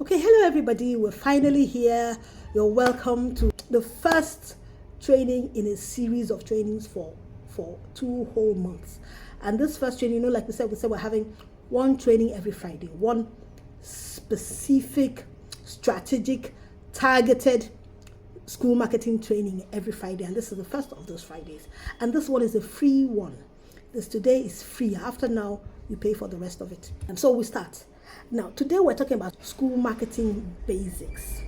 Okay, hello everybody. We're finally here. You're welcome to the first training in a series of trainings for 2 whole months. And this first training, like we said we're having one training every Friday, one specific, strategic, targeted school marketing training every Friday. And this is the first of those Fridays. And this one is a free one. This today is free. After now, you pay for the rest of it. And so we start. Now, today we're talking about school marketing basics.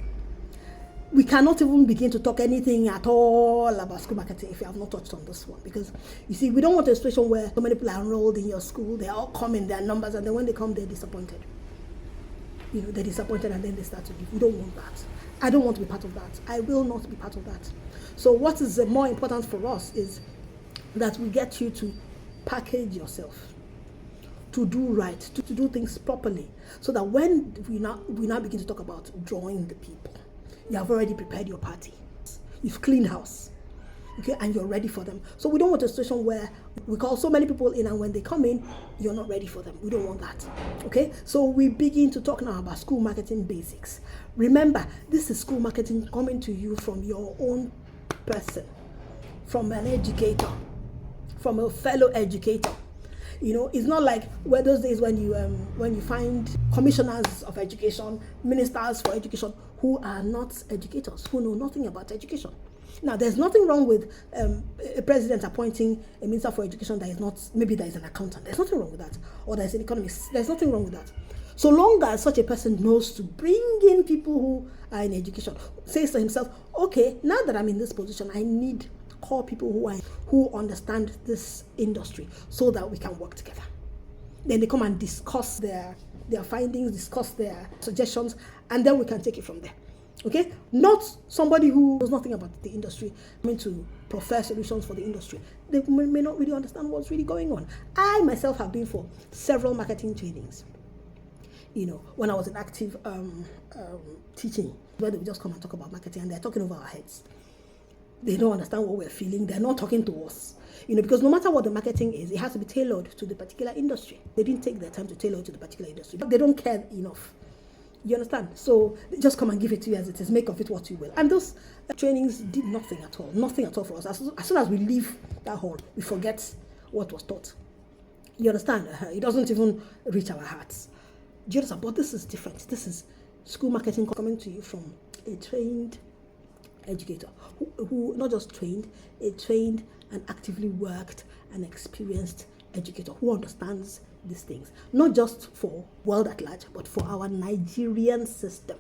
We cannot even begin to talk anything at all about school marketing if you have not touched on this one. Because, you see, we don't want a situation where so many people are enrolled in your school, they all come in their numbers, and then when they come, they're disappointed. They're disappointed and then they start to leave. We don't want that. I don't want to be part of that. I will not be part of that. So what is more important for us is that we get you to package yourself, to do right, to do things properly, so that when we now begin to talk about drawing the people, you have already prepared your party. You've cleaned house, okay, and you're ready for them. So we don't want a situation where we call so many people in, and when they come in, you're not ready for them. We don't want that, okay? So we begin to talk now about school marketing basics. Remember, this is school marketing coming to you from your own person, from an educator, from a fellow educator. It's not like where those days when you find commissioners of education, ministers for education who are not educators, who know nothing about education. Now, there's nothing wrong with a president appointing a minister for education that is not, maybe that is an accountant. There's nothing wrong with that. Or there's an economist. There's nothing wrong with that. So long as such a person knows to bring in people who are in education, says to himself, okay, now that I'm in this position, I need call people who understand this industry so that we can work together. Then they come and discuss their findings, discuss their suggestions, and then we can take it from there. Okay? Not somebody who knows nothing about the industry coming to profess solutions for the industry. They may not really understand what's really going on. I myself have been for several marketing trainings. When I was in active teaching, where they would just come and talk about marketing, and they're talking over our heads. They don't understand what we're feeling. They're not talking to us. Because no matter what the marketing is, it has to be tailored to the particular industry. They didn't take their time to tailor it to the particular industry. They don't care enough. You understand? So they just come and give it to you as it is. Make of it what you will. And those trainings did nothing at all. Nothing at all for us. As soon as we leave that hall, we forget what was taught. You understand? It doesn't even reach our hearts. Do you understand? But this is different. This is school marketing coming to you from a trained educator who not just trained, a trained and actively worked and experienced educator who understands these things, not just for world at large, but for our Nigerian system.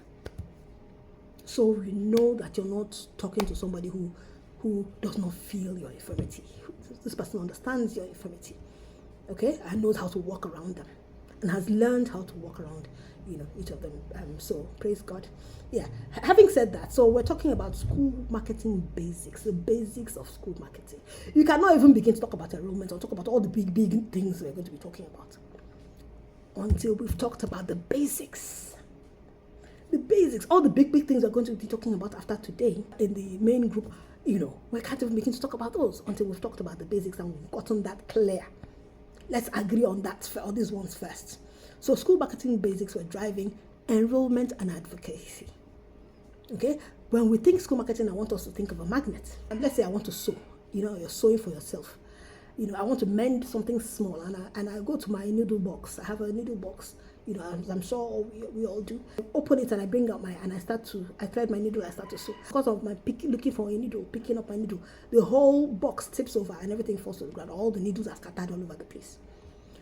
So you know that you're not talking to somebody who does not feel your infirmity. This person understands your infirmity, okay, and knows how to walk around them, and has learned how to walk around each of them. So praise God. Yeah. Having said that, so we're talking about school marketing basics, the basics of school marketing. You cannot even begin to talk about enrollment or talk about all the big things we're going to be talking about until we've talked about the basics. The basics, all the big things we're going to be talking about after today in the main group. We can't even begin to talk about those until we've talked about the basics and we've gotten that clear. Let's agree on that for all these ones first. So school marketing basics were driving enrollment and advocacy. Okay? When we think school marketing, I want us to think of a magnet. And let's say I want to sew. You're sewing for yourself. I want to mend something small, and I go to my needle box. I have a needle box. I'm sure we all do. I open it and I bring out I thread my needle, I start to sew. Because of my looking for a needle, picking up my needle, the whole box tips over and everything falls to the ground. All the needles are scattered all over the place.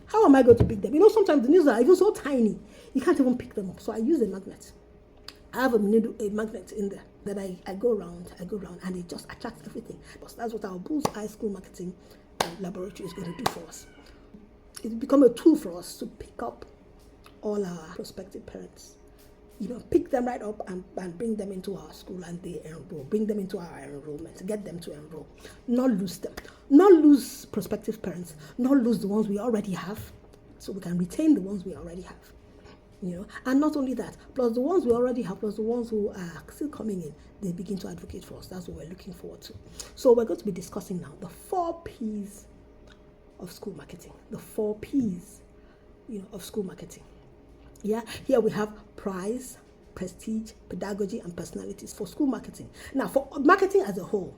How am I going to pick them? Sometimes the needles are even so tiny, you can't even pick them up. So I use a magnet. I have a magnet in there that I go around, and it just attracts everything. But that's what our Bullseye School Marketing Laboratory is going to do for us. It's become a tool for us to pick up all our prospective parents. Pick them right up and bring them into our school, and they enroll. Bring them into our enrollment, get them to enroll. Not lose them. Not lose prospective parents. Not lose the ones we already have, so we can retain the ones we already have. And not only that, plus the ones we already have, plus the ones who are still coming in, they begin to advocate for us. That's what we're looking forward to. So we're going to be discussing now the 4 P's of school marketing. The 4 P's, of school marketing. Yeah, here we have price, prestige, pedagogy, and personalities for school marketing. Now, for marketing as a whole,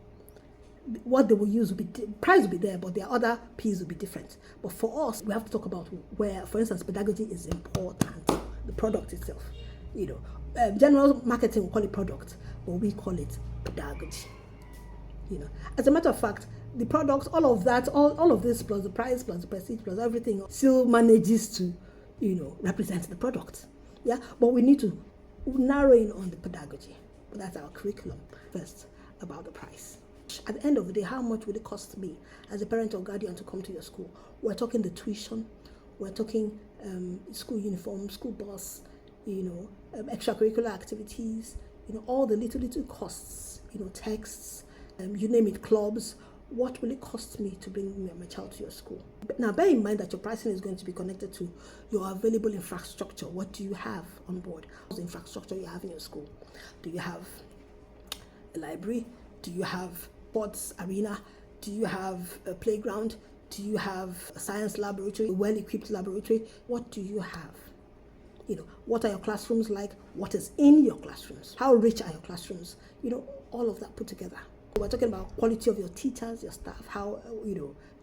what they will use will be, price will be there, but their other P's will be different. But for us, we have to talk about where, for instance, pedagogy is important, the product itself. General marketing will call it product, but we call it pedagogy. As a matter of fact, the product, all of that, all of this plus the price plus the prestige plus everything still manages to, represent the product. Yeah, but we need to narrow in on the pedagogy. That's our curriculum. First, about the price. At the end of the day, how much will it cost me as a parent or guardian to come to your school? We're talking the tuition, we're talking school uniform, school bus, extracurricular activities, all the little costs, texts, you name it, clubs. What will it cost me to bring my child to your school? Now, bear in mind that your pricing is going to be connected to your available infrastructure. What do you have on board? What's the infrastructure you have in your school? Do you have a library? Do you have sports arena? Do you have a playground? Do you have a science laboratory, a well-equipped laboratory? What do you have? What are your classrooms like? What is in your classrooms? How rich are your classrooms? All of that put together. We're talking about quality of your teachers, your staff, how,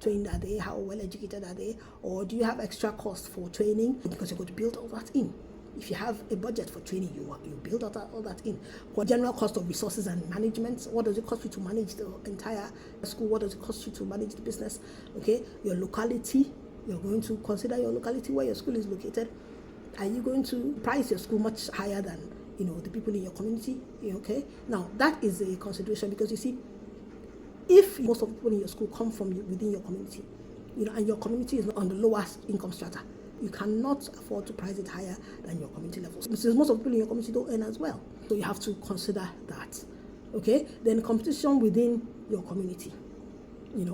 trained are they, how well educated are they, or do you have extra costs for training? Because you're going to build all that in. If you have a budget for training, you build all that in. What general cost of resources and management? What does it cost you to manage the entire school? What does it cost you to manage the business? Okay, your locality, you're going to consider your locality where your school is located. Are you going to price your school much higher than the people in your community? Okay, now that is a consideration, because you see, if most of the people in your school come from within your community, and your community is not on the lowest income strata, you cannot afford to price it higher than your community levels. Since most of the people in your community don't earn as well, so you have to consider that. Okay, then competition within your community,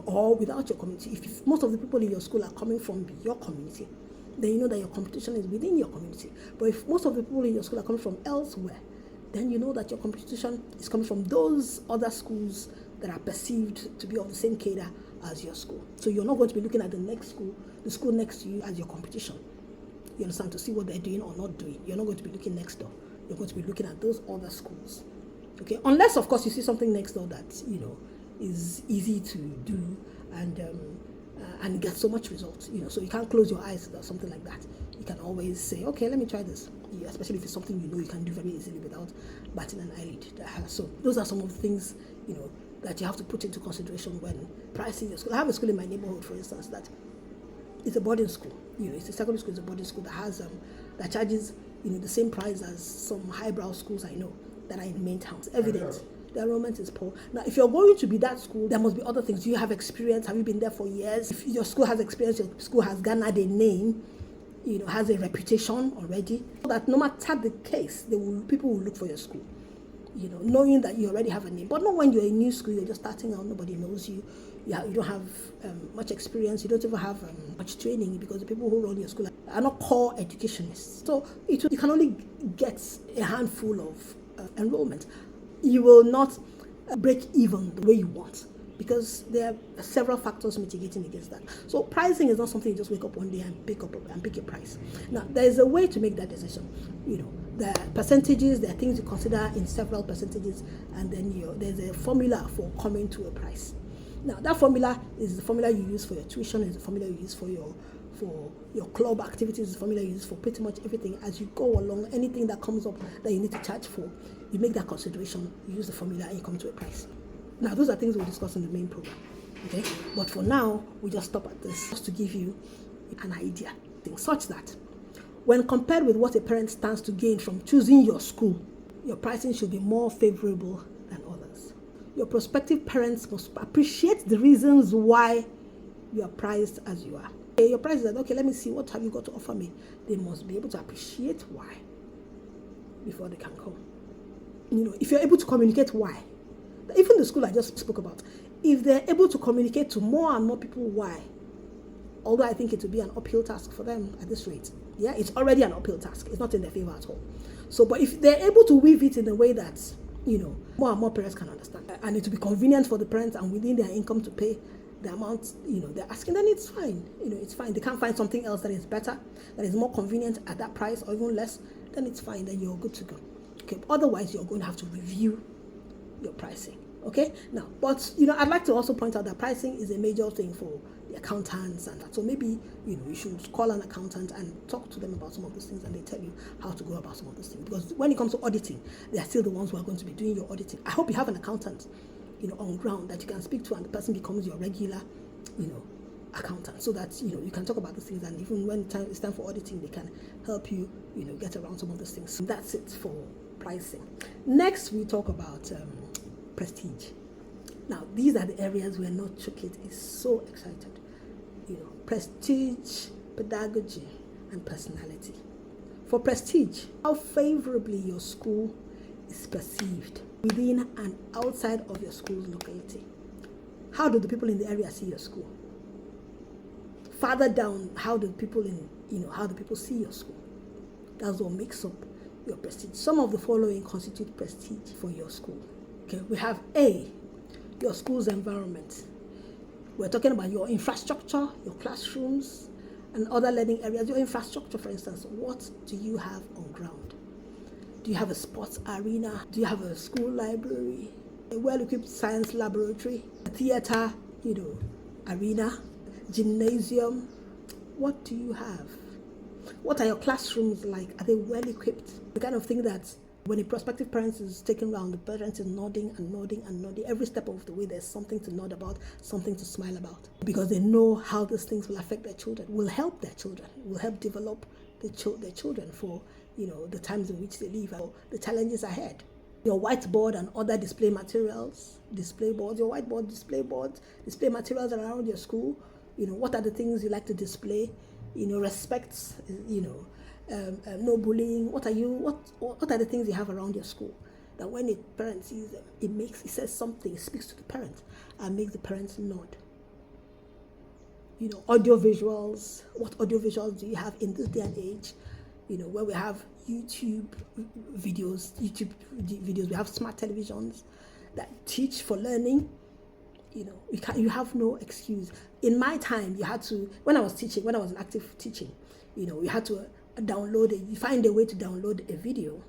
or without your community. If most of the people in your school are coming from your community, then you know that your competition is within your community. But if most of the people in your school are coming from elsewhere, then you know that your competition is coming from those other schools that are perceived to be of the same cadre as your school. So you're not going to be looking at the school next to you as your competition. You understand? To see what they're doing or not doing. You're not going to be looking next door. You're going to be looking at those other schools. Okay? Unless, of course, you see something next door that, is easy to do and get so much results, so you can't close your eyes or something like that. You can always say, okay, let me try this, especially if it's something you can do very easily without batting an eyelid. So those are some of the things, that you have to put into consideration when pricing your school. I have a school in my neighborhood, for instance, that is a boarding school. It's a secondary school, it's a boarding school that has that charges the same price as some highbrow schools I know that are in main towns. Evident. The enrollment is poor. Now, if you're going to be that school, there must be other things. Do you have experience? Have you been there for years? If your school has experience, your school has garnered a name, has a reputation already, so that no matter the case, people will look for your school, knowing that you already have a name. But not when you're a new school, you're just starting out, nobody knows you. You don't have much experience, you don't even have much training, because the people who run your school are not core educationists. So you can only get a handful of enrollment. You will not break even the way you want, because there are several factors mitigating against that. So pricing is not something you just wake up one day and pick a price. Now, there is a way to make that decision. There are percentages, there are things you consider in several percentages, and then there's a formula for coming to a price. Now, that formula is the formula you use for your tuition, is the formula you use for your club activities, the formula you use for pretty much everything. As you go along, anything that comes up that you need to charge for, you make that consideration, you use the formula, and you come to a price. Now, those are things we'll discuss in the main program, okay? But for now, we just stop at this, just to give you an idea, such that when compared with what a parent stands to gain from choosing your school, your pricing should be more favorable than others. Your prospective parents must appreciate the reasons why you are priced as you are. Your price is like, okay, let me see, what have you got to offer me? They must be able to appreciate why before they can come. If you're able to communicate why, even the school I just spoke about, if they're able to communicate to more and more people why, although I think it will be an uphill task for them at this rate. Yeah, it's already an uphill task. It's not in their favor at all. So, but if they're able to weave it in a way that, more and more parents can understand, and it will be convenient for the parents and within their income to pay the amount, they're asking, then it's fine. It's fine. They can't find something else that is better, that is more convenient at that price or even less, then it's fine. Then you're good to go. Okay, otherwise you're going to have to review your pricing. Okay, now, but I'd like to also point out that pricing is a major thing for the accountants and that. So maybe you should call an accountant and talk to them about some of those things, and they tell you how to go about some of those things. Because when it comes to auditing, they are still the ones who are going to be doing your auditing. I hope you have an accountant, on ground that you can speak to, and the person becomes your regular, accountant, so that you can talk about those things, and even when it's time for auditing, they can help you, get around some of those things. So that's it for pricing. Next, we talk about prestige. Now, these are the areas where North Chuklit is so excited. Prestige, pedagogy, and personality. For prestige, how favorably your school is perceived within and outside of your school's locality. How do the people in the area see your school? Further down, how do people see your school? That's what makes up your prestige. Some of the following constitute prestige for your school. Okay, we have A, your school's environment. We're talking about your infrastructure, your classrooms, and other learning areas. Your infrastructure, for instance, what do you have on ground? Do you have a sports arena? Do you have a school library? A well-equipped science laboratory? A theater, arena? Gymnasium? What do you have? What are your classrooms like? Are they well-equipped? The kind of thing that when a prospective parent is taken around, the parent is nodding and nodding and nodding. Every step of the way, there's something to nod about, something to smile about. Because they know how these things will affect their children, will help their children, will help develop their children for, the times in which they live, or the challenges ahead. Your whiteboard and other display materials, display boards, your whiteboard, display boards, display materials around your school. What are the things you like to display? Respect, no bullying. What are the things you have around your school that when a parent sees them, it says something, it speaks to the parent and makes the parents nod. Audio visuals. What audio visuals do you have in this day and age? Where we have YouTube videos, we have smart televisions that teach for learning. You have no excuse. In my time, you had to, when I was in active teaching, you had to you find a way to download a video,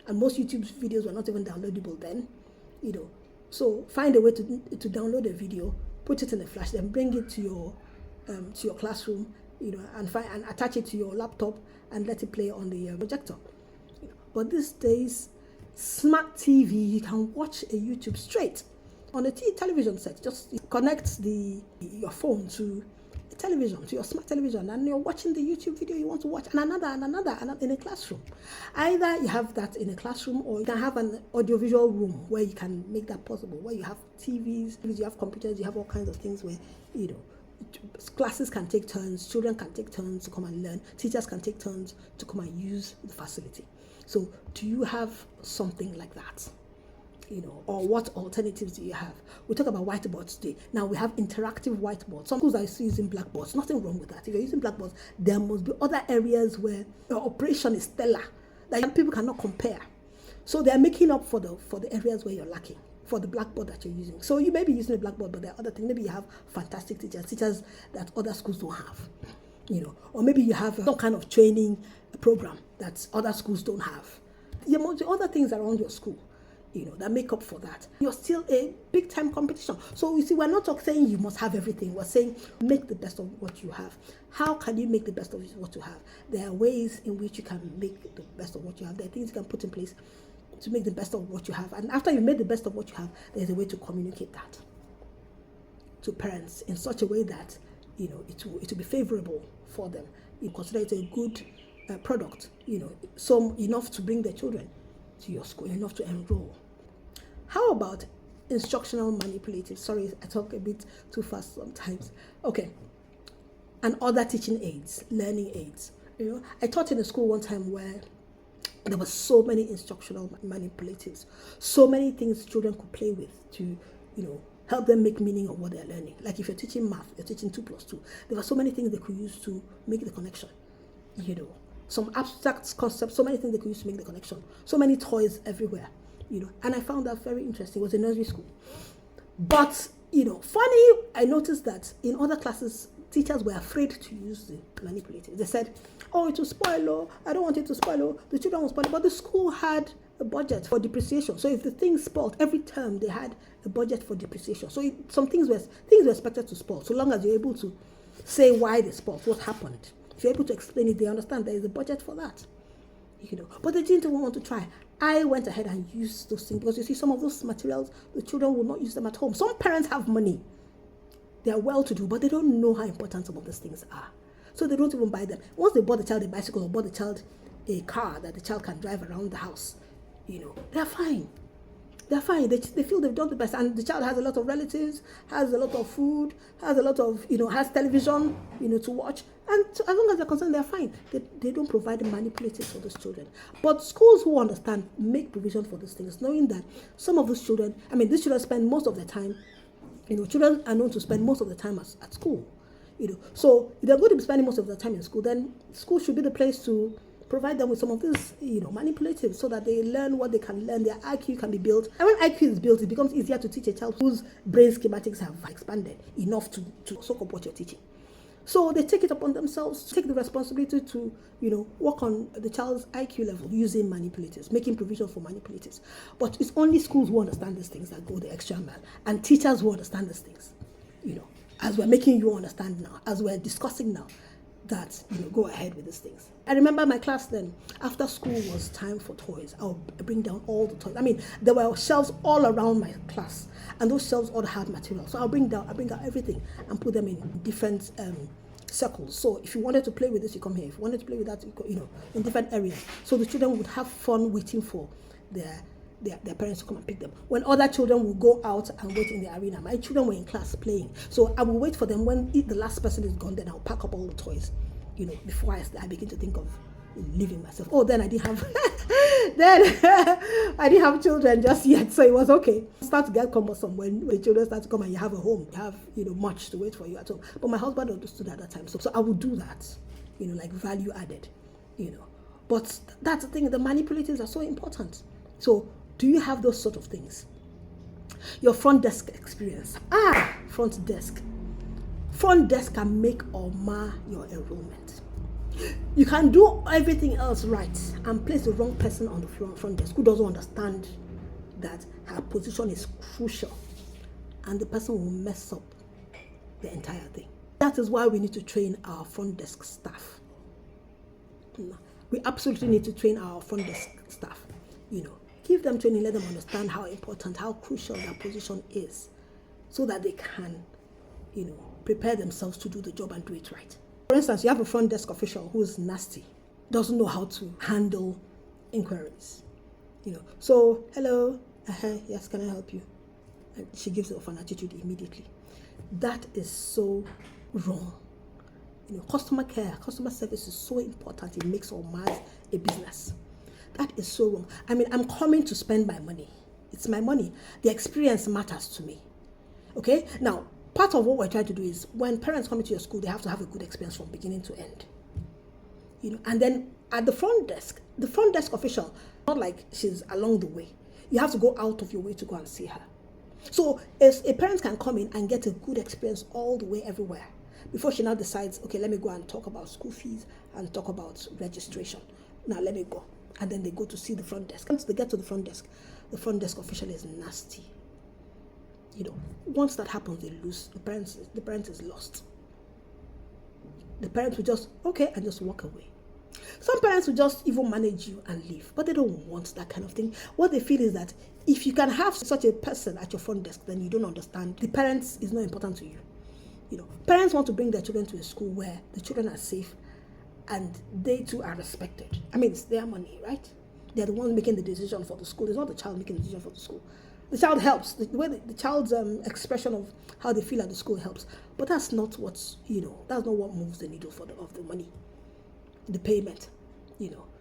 and most YouTube videos were not even downloadable then, so find a way to download a video, put it in a flash, then bring it to your classroom, and attach it to your laptop and let it play on the projector. But these days, smart TV, you can watch a YouTube straight on a television set. Just connect your phone to television, to your smart television, and you're watching the YouTube video you want to watch, and another in a classroom. Either you have that in a classroom, or you can have an audiovisual room where you can make that possible, where you have TVs, you have computers, you have all kinds of things where classes can take turns, children can take turns to come and learn, teachers can take turns to come and use the facility. So do you have something like that? Or what alternatives do you have? We talk about whiteboards today. Now we have interactive whiteboards. Some schools are still using blackboards. Nothing wrong with that. If you're using blackboards, there must be other areas where your operation is stellar that people cannot compare. So they're making up for the areas where you're lacking, for the blackboard that you're using. So you may be using a blackboard, but there are other things. Maybe you have fantastic teachers that other schools don't have. Or maybe you have some kind of training program that other schools don't have. There must be other things around your school, that make up for that. You're still a big time competition. So you see, we're not saying you must have everything. We're saying make the best of what you have. How can you make the best of what you have? There are ways in which you can make the best of what you have. There are things you can put in place to make the best of what you have. And after you've made the best of what you have, there's a way to communicate that to parents in such a way that it will be favorable for them. You consider it a good product, so enough to bring their children to your school, enough to enroll. How about instructional manipulatives? Sorry, I talk a bit too fast sometimes. Okay. And other teaching aids, learning aids. I taught in a school one time where there were so many instructional manipulatives, so many things children could play with to, help them make meaning of what they're learning. Like if you're teaching math, you're teaching 2 plus 2. There were so many things they could use to make the connection, some abstract concepts, so many things they could use to make the connection, so many toys everywhere, and I found that very interesting. It was a nursery school. But, funny, I noticed that in other classes, teachers were afraid to use the manipulative. They said, oh, it will spoil, I don't want it to spoil, the children will spoil. But the school had a budget for depreciation. So if the thing spoiled, every term they had a budget for depreciation. So some things were expected to spoil, so long as you're able to say why they spoiled, what happened. If you're able to explain it, they understand there is a budget for that. But they didn't even want to try. I went ahead and used those things, because you see, some of those materials, the children will not use them at home. Some parents have money. They are well-to-do, but they don't know how important some of these things are. So they don't even buy them. Once they bought the child a bicycle or bought the child a car that the child can drive around the house, they're fine. They're fine. They feel they've done the best. And the child has a lot of relatives, has a lot of food, has a lot of, has television, to watch. And so as long as they're concerned, they're fine. They don't provide the manipulatives for those children. But schools who understand make provision for these things, knowing that some of those children, these children spend most of their time, children are known to spend most of the time at school. So if they're going to be spending most of their time in school, then school should be the place to provide them with some of these, manipulatives, so that they learn what they can learn. Their IQ can be built. And when IQ is built, it becomes easier to teach a child whose brain schematics have expanded enough to soak up what you're teaching. So they take it upon themselves, take the responsibility to, work on the child's IQ level using manipulators, making provision for manipulators. But it's only schools who understand these things that go the extra mile, and teachers who understand these things, as we're making you understand now, as we're discussing now, that go ahead with these things. I remember my class then, after school was time for toys, I'll bring down all the toys. There were shelves all around my class, and those shelves all had material. So I'll bring out everything and put them in different circles. So if you wanted to play with this, you come here. If you wanted to play with that, you go, in different areas. So the children would have fun waiting for their parents to come and pick them. When other children will go out and wait in the arena, my children were in class playing. So I will wait for them. When the last person is gone, then I'll pack up all the toys, before I begin to think of leaving myself. Oh, then I didn't have I didn't have children just yet, so it was okay. Start to get cumbersome when the children start to come and you have a home, you have much to wait for you at home. But my husband understood at that time, so I would do that, like value added, But that's the thing, the manipulatives are so important. So do you have those sort of things? Your front desk experience. Front desk. Front desk can make or mar your enrollment. You can do everything else right and place the wrong person on the front desk who doesn't understand that her position is crucial, and the person will mess up the entire thing. That is why we need to train our front desk staff. We absolutely need to train our front desk staff. Give them training, let them understand how important, how crucial that position is, so that they can, prepare themselves to do the job and do it right. For instance, you have a front desk official who's nasty, doesn't know how to handle inquiries. So, hello, yes, can I help you? And she gives off an attitude immediately. That is so wrong. Customer care, customer service is so important. It makes or mars a business. That is so wrong. I'm coming to spend my money. It's my money. The experience matters to me. Okay? Now, part of what we're trying to do is when parents come into your school, they have to have a good experience from beginning to end. And then at the front desk official, not like she's along the way. You have to go out of your way to go and see her. So if a parent can come in and get a good experience all the way everywhere, before she now decides, okay, let me go and talk about school fees and talk about registration. Now let me go. And then they go to see the front desk. Once they get to the front desk official is nasty. Once that happens, they lose. The parent is lost. The parents will just, okay, and just walk away. Some parents will just even manage you and leave, but they don't want that kind of thing. What they feel is that if you can have such a person at your front desk, then you don't understand. The parents is not important to you. Parents want to bring their children to a school where the children are safe and they too are respected. It's their money, right? They're the ones making the decision for the school. It's not the child making the decision for the school. The child helps. The way the child's expression of how they feel at the school helps. But that's not what's, that's not what moves the needle of the money, the payment,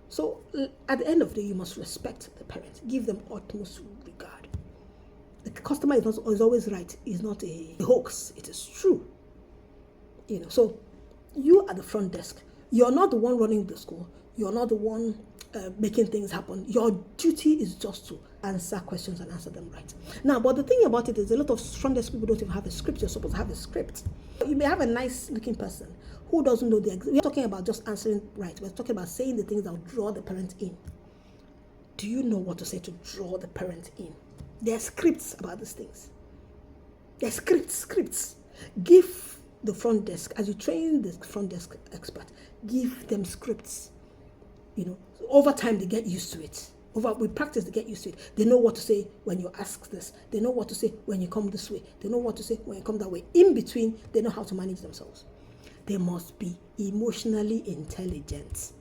So at the end of the day, you must respect the parents. Give them utmost regard. The customer is always right. It's not a hoax. It is true. So you at the front desk, you're not the one running the school. You're not the one making things happen. Your duty is just to answer questions and answer them right. Now, but the thing about it is a lot of front desk people don't even have a script. You're supposed to have a script. You may have a nice looking person who doesn't know we're talking about just answering right. We're talking about saying the things that will draw the parent in. Do you know what to say to draw the parent in? There are scripts about these things. There are scripts. Give the front desk, as you train the front desk expert, give them scripts. Over time they get used to it. We practice, they get used to it. They know what to say when you ask this. They know what to say when you come this way. They know what to say when you come that way. In between, they know how to manage themselves. They must be emotionally intelligent.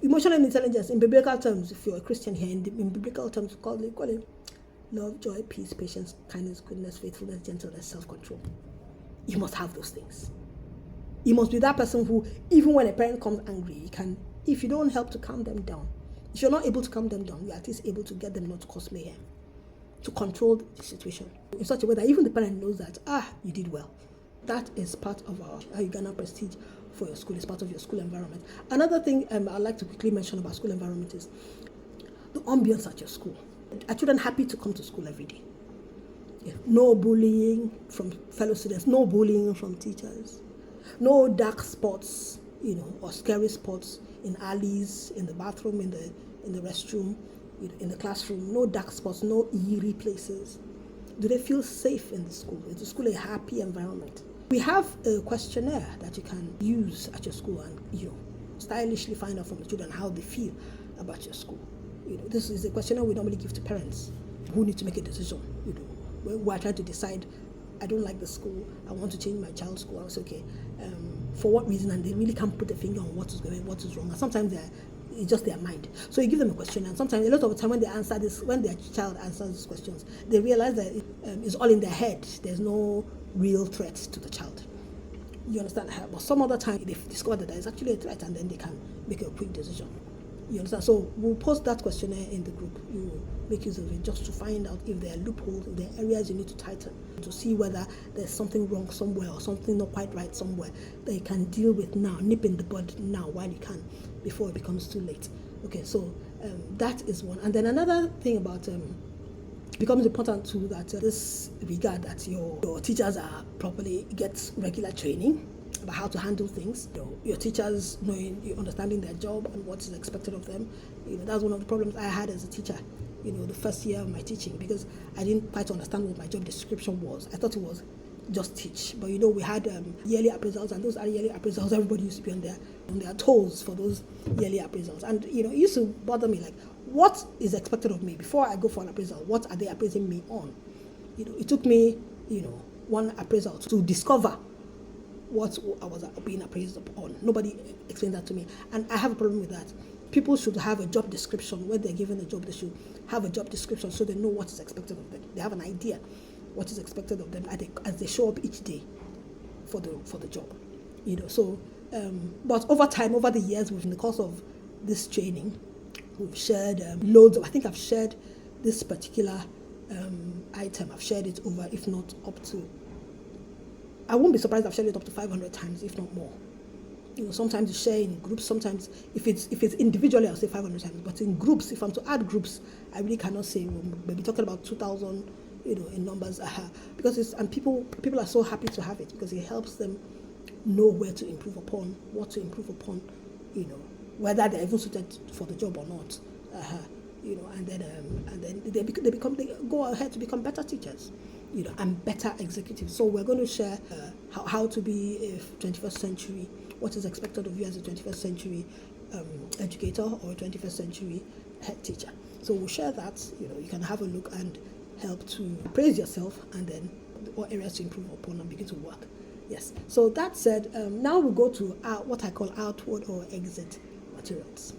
Emotional intelligence in biblical terms, if you're a Christian here, in biblical terms, we call it love, joy, peace, patience, kindness, goodness, faithfulness, gentleness, self-control. You must have those things. You must be that person who, even when a parent comes angry, if you don't help to calm them down, if you're not able to calm them down, you're at least able to get them not to cause mayhem, to control the situation in such a way that even the parent knows that, you did well. That is part of how you garner prestige for your school. It's part of your school environment. Another thing I'd like to quickly mention about school environment is the ambience at your school. Are children happy to come to school every day? Yeah. No bullying from fellow students, no bullying from teachers, no dark spots, or scary spots in alleys, in the bathroom, in the restroom, in the classroom, no dark spots, no eerie places. Do they feel safe in the school? Is the school a happy environment? We have a questionnaire that you can use at your school and, stylishly find out from the children how they feel about your school. This is a questionnaire we normally give to parents who need to make a decision. When we're trying to decide, I don't like the school, I want to change my child's school. I was okay. For what reason? And they really can't put a finger on what is wrong. And sometimes it's just their mind. So you give them a question, and sometimes a lot of the time when their child answers these questions, they realize that it's all in their head. There's no real threat to the child. You understand? But some other time they discover that there is actually a threat, and then they can make a quick decision. You understand? So we'll post that questionnaire in the group. You will make use of it just to find out if there are loopholes, if there are areas you need to tighten, to see whether there's something wrong somewhere or something not quite right somewhere that you can deal with now, nip in the bud now while you can, before it becomes too late. Okay, so that is one. And then another thing about becomes important too, that this regard that your teachers are properly get regular training about how to handle things. Your teachers understanding their job and what is expected of them. That's one of the problems I had as a teacher. The first year of my teaching, because I didn't quite understand what my job description was. I thought it was just teach. But we had yearly appraisals, and those are yearly appraisals. Everybody used to be on their toes for those yearly appraisals, and it used to bother me, like, what is expected of me before I go for an appraisal? What are they appraising me on? It took me one appraisal to discover what I was being appraised upon. Nobody explained that to me, and I have a problem with that. People should have a job description. When they're given a job, they should have a job description so they know what is expected of them. They have an idea what is expected of them as they show up each day for the job. So but over time, over the years, in the course of this training, we've shared loads of, I think I've shared this particular item, I've shared it over, if not up to, I won't be surprised I've shared it up to 500 times, if not more. Sometimes you share in groups, sometimes if it's individually, I'll say 500 times, but in groups, if I'm to add groups, I really cannot say. We'll be talking about 2,000, in numbers, because people are so happy to have it, because it helps them know where to improve upon, what to improve upon, whether they're even suited for the job or not, and then they go ahead to become better teachers, and better executives. So we're going to share how to be a 21st century, what is expected of you as a 21st century educator or a 21st century head teacher. So we'll share that. You can have a look and help to praise yourself, and then what areas to improve upon and begin to work. Yes. So that said, now we'll go to what I call outward or exit materials.